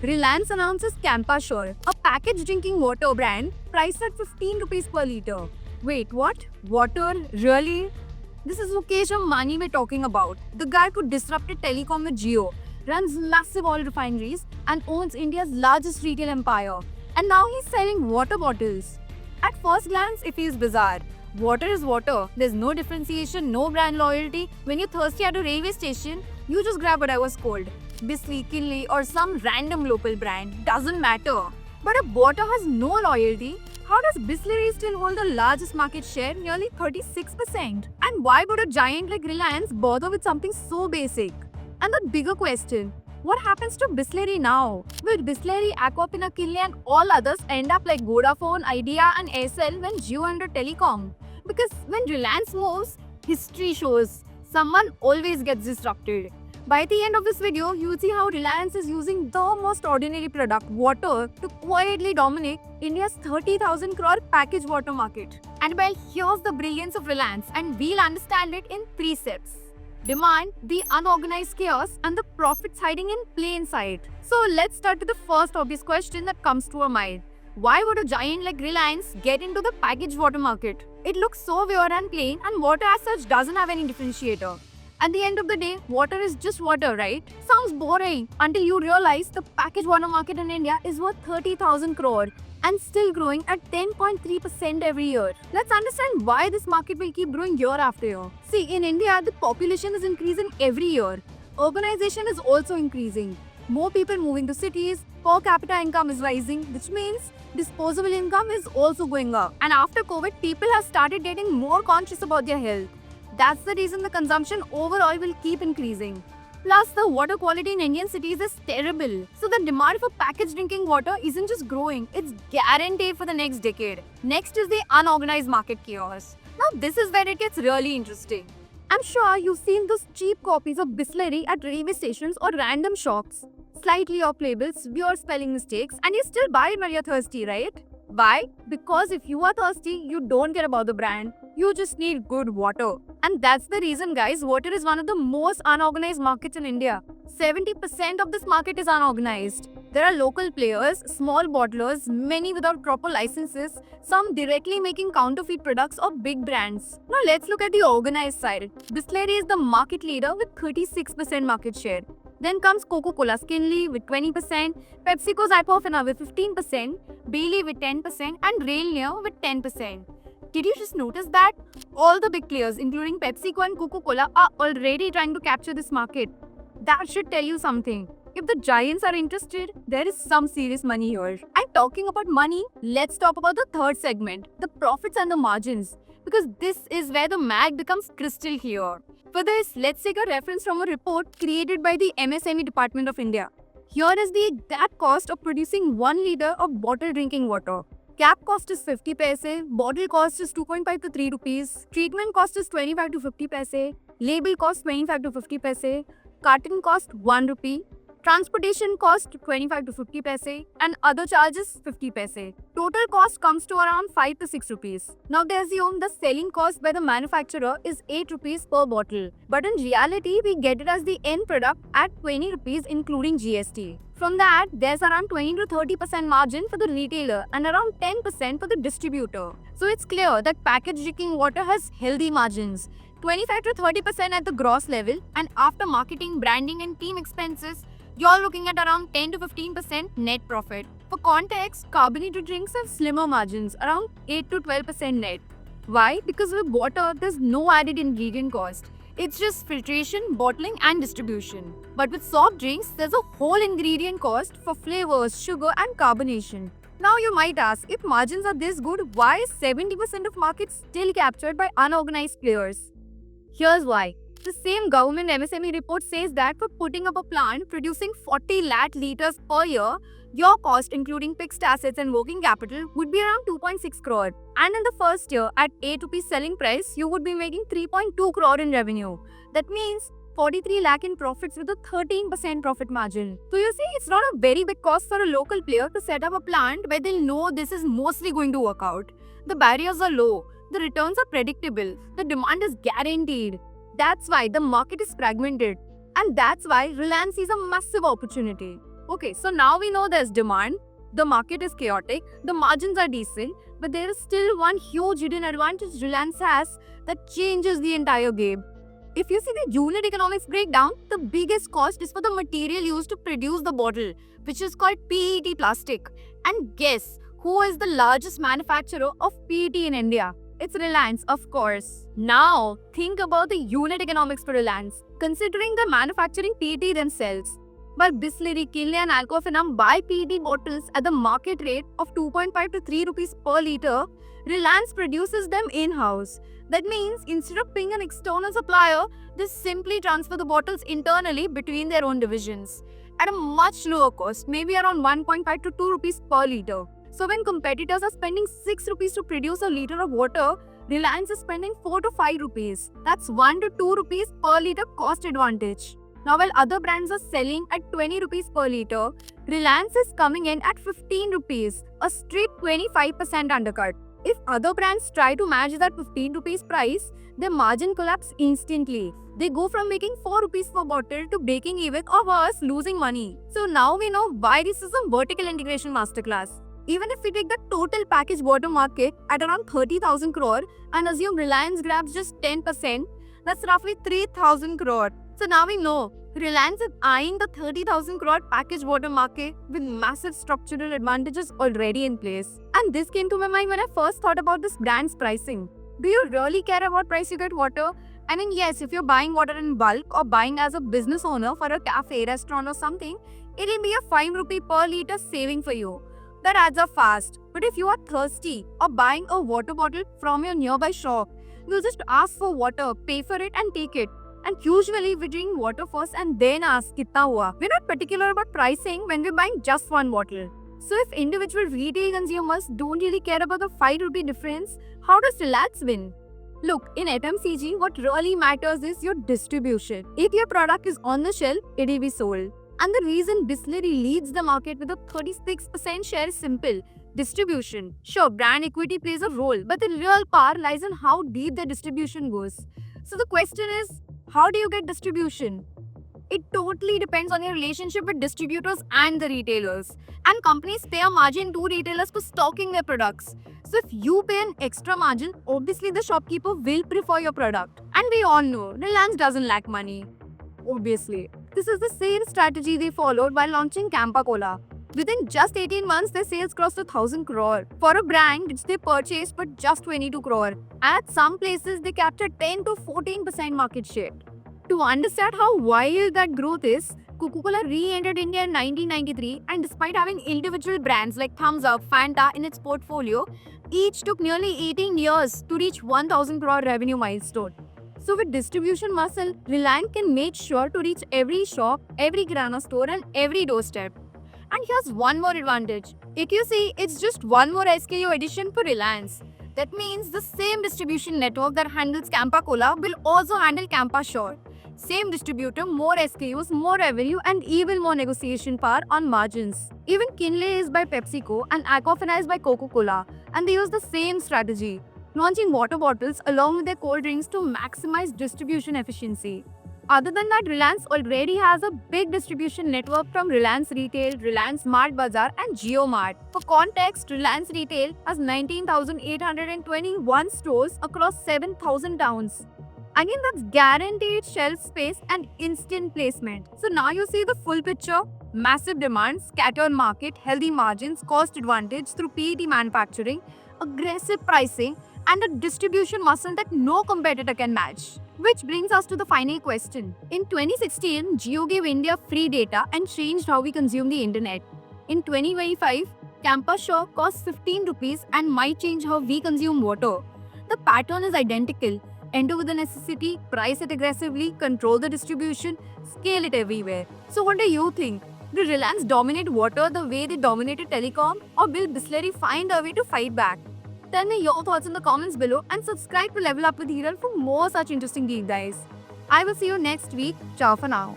Reliance announces Campa Shore, a packaged drinking water brand priced at 15 rupees per liter. Wait, what? Water? Really? This is Mukesh Ambani we're talking about. The guy who disrupted telecom with Jio, runs massive oil refineries, and owns India's largest retail empire. And now he's selling water bottles. At first glance, it feels bizarre. Water is water. There's no differentiation, no brand loyalty. When you're thirsty at a railway station, you just grab whatever's cold. Bisley, Kinley, or some random local brand. Doesn't matter. But if water has no loyalty, how does Bisleri still hold the largest market share, nearly 36%? And why would a giant like Reliance bother with something so basic? And the bigger question, what happens to Bisleri now? Will Bisleri, Aquafina, Kinley and all others end up like Vodafone, Idea and Aircel when Jio under Telecom? Because when Reliance moves, history shows someone always gets disrupted. By the end of this video, you'll see how Reliance is using the most ordinary product, water, to quietly dominate India's 30,000 crore packaged water market. And well, here's the brilliance of Reliance, and we'll understand it in 3 steps. Demand, the unorganized chaos, and the profits hiding in plain sight. So let's start with the first obvious question that comes to our mind. Why would a giant like Reliance get into the packaged water market? It looks so weird and plain, and water as such doesn't have any differentiator. At the end of the day, water is just water, right? Sounds boring until you realize the packaged water market in India is worth 30,000 crore and still growing at 10.3% every year. Let's understand why this market will keep growing year after year. See, in India, the population is increasing every year. Urbanization is also increasing. More people moving to cities, per capita income is rising, which means disposable income is also going up. And after COVID, people have started getting more conscious about their health. That's the reason the consumption overall will keep increasing. Plus, the water quality in Indian cities is terrible. So the demand for packaged drinking water isn't just growing, it's guaranteed for the next decade. Next is the unorganized market chaos. Now this is where it gets really interesting. I'm sure you've seen those cheap copies of Bisleri at railway stations or random shops. Slightly off labels, weird spelling mistakes, and you still buy it when you're thirsty, right? Why? Because if you are thirsty, you don't care about the brand. You just need good water. And that's the reason, guys, water is one of the most unorganized markets in India. 70% of this market is unorganized. There are local players, small bottlers, many without proper licenses, some directly making counterfeit products or big brands. Now let's look at the organized side. Bisleri is the market leader with 36% market share. Then comes Coca-Cola Kinley with 20%, PepsiCo's Aquafina with 15%, Bailey with 10% and Railneer with 10%. Did you just notice that? All the big players, including PepsiCo and Coca-Cola, are already trying to capture this market. That should tell you something. If the giants are interested, there is some serious money here. And talking about money, let's talk about the third segment, the profits and the margins. Because this is where the mag becomes crystal clear. For this, let's take a reference from a report created by the MSME Department of India. Here is the exact cost of producing 1 liter of bottled drinking water. Cap cost is 50 paise, bottle cost is 2.5 to 3 rupees, treatment cost is 25 to 50 paise, label cost 25 to 50 paise, carton cost 1 rupee, transportation cost 25 to 50 paise and other charges 50 paise. Total cost comes to around 5 to 6 rupees. Now they assume the selling cost by the manufacturer is 8 rupees per bottle. But in reality, we get it as the end product at 20 rupees including GST. From that, there's around 20 to 30% margin for the retailer and around 10% for the distributor. So it's clear that packaged drinking water has healthy margins. 25 to 30% at the gross level, and after marketing, branding and team expenses, you're looking at around 10 to 15% net profit. For context, carbonated drinks have slimmer margins, around 8 to 12% net. Why? Because with water, there's no added ingredient cost. It's just filtration, bottling and distribution. But with soft drinks, there's a whole ingredient cost for flavors, sugar and carbonation. Now you might ask, if margins are this good, why is 70% of markets still captured by unorganized players? Here's why. The same government MSME report says that for putting up a plant producing 40 lakh liters per year, your cost including fixed assets and working capital would be around 2.6 crore. And in the first year, at 8 rupees selling price, you would be making 3.2 crore in revenue. That means 43 lakh in profits with a 13% profit margin. So you see, it's not a very big cost for a local player to set up a plant where they'll know this is mostly going to work out. The barriers are low, the returns are predictable, the demand is guaranteed. That's why the market is fragmented. And that's why Reliance sees a massive opportunity. Okay, so now we know there's demand, the market is chaotic, the margins are decent, but there is still one huge hidden advantage Reliance has that changes the entire game. If you see the unit economics breakdown, the biggest cost is for the material used to produce the bottle, which is called PET plastic. And guess who is the largest manufacturer of PET in India? It's Reliance, of course. Now, think about the unit economics for Reliance, considering the manufacturing PET themselves. But Bisleri, Kinley and Alcofinam buy PET bottles at the market rate of 2.5 to 3 rupees per litre. Reliance produces them in-house. That means instead of paying an external supplier, they simply transfer the bottles internally between their own divisions at a much lower cost, maybe around 1.5 to 2 rupees per litre. So when competitors are spending 6 rupees to produce a litre of water, Reliance is spending 4 to 5 rupees. That's 1 to 2 rupees per litre cost advantage. Now, while other brands are selling at 20 rupees per litre, Reliance is coming in at 15 rupees, a straight 25% undercut. If other brands try to match that 15 rupees price, their margin collapse instantly. They go from making 4 rupees per bottle to breaking even or worse, losing money. So now we know why this is a vertical integration masterclass. Even if we take the total packaged water market at around 30,000 crore and assume Reliance grabs just 10%, that's roughly 3,000 crore. So now we know Reliance is eyeing the 30,000 crore packaged water market with massive structural advantages already in place. And this came to my mind when I first thought about this brand's pricing. Do you really care about price you get water? I mean, yes, if you're buying water in bulk or buying as a business owner for a cafe, restaurant or something, it'll be a 5 rupee per litre saving for you. That adds up fast. But if you are thirsty or buying a water bottle from your nearby shop, you'll just ask for water, pay for it and take it. And usually we drink water first and then ask kitna hua. We're not particular about pricing when we're buying just one bottle. So if individual retail consumers don't really care about the 5 rupee difference, how does Reliance win? Look, in FMCG, what really matters is your distribution. If your product is on the shelf, it will be sold. And the reason Bisleri leads the market with a 36% share is simple. Distribution. Sure, brand equity plays a role, but the real power lies in how deep the distribution goes. So the question is, how do you get distribution? It totally depends on your relationship with distributors and the retailers. And companies pay a margin to retailers for stocking their products. So if you pay an extra margin, obviously the shopkeeper will prefer your product. And we all know, Reliance doesn't lack money. Obviously. This is the same strategy they followed while launching Campa Cola. Within just 18 months, their sales crossed 1,000 crore for a brand which they purchased for just 22 crore. At some places, they captured 10 to 14% market share. To understand how wild that growth is, Coca-Cola re-entered India in 1993, and despite having individual brands like Thums Up, Fanta in its portfolio, each took nearly 18 years to reach 1,000 crore revenue milestone. So with distribution muscle, Reliance can make sure to reach every shop, every kirana store and every doorstep. And here's one more advantage. AQC, it's just one more SKU addition for Reliance. That means the same distribution network that handles Campa Cola will also handle Campa Shore. Same distributor, more SKUs, more revenue and even more negotiation power on margins. Even Kinley is by PepsiCo and Aquafina is by Coca-Cola, and they use the same strategy, launching water bottles along with their cold drinks to maximize distribution efficiency. Other than that, Reliance already has a big distribution network from Reliance Retail, Reliance Smart Bazaar and JioMart. For context, Reliance Retail has 19,821 stores across 7,000 towns. Again, that's guaranteed shelf space and instant placement. So now you see the full picture. Massive demand, scattered market, healthy margins, cost advantage through PET manufacturing, aggressive pricing, and a distribution muscle that no competitor can match. Which brings us to the final question. In 2016, Jio gave India free data and changed how we consume the internet. In 2025, Campa Shore costs 15 rupees and might change how we consume water. The pattern is identical. Enter with the necessity, price it aggressively, control the distribution, scale it everywhere. So what do you think? Do Reliance dominate water the way they dominated telecom, or will Bisleri find a way to fight back? Tell me your thoughts in the comments below and subscribe to Level Up with Hiral for more such interesting deep dives. I will see you next week. Ciao for now.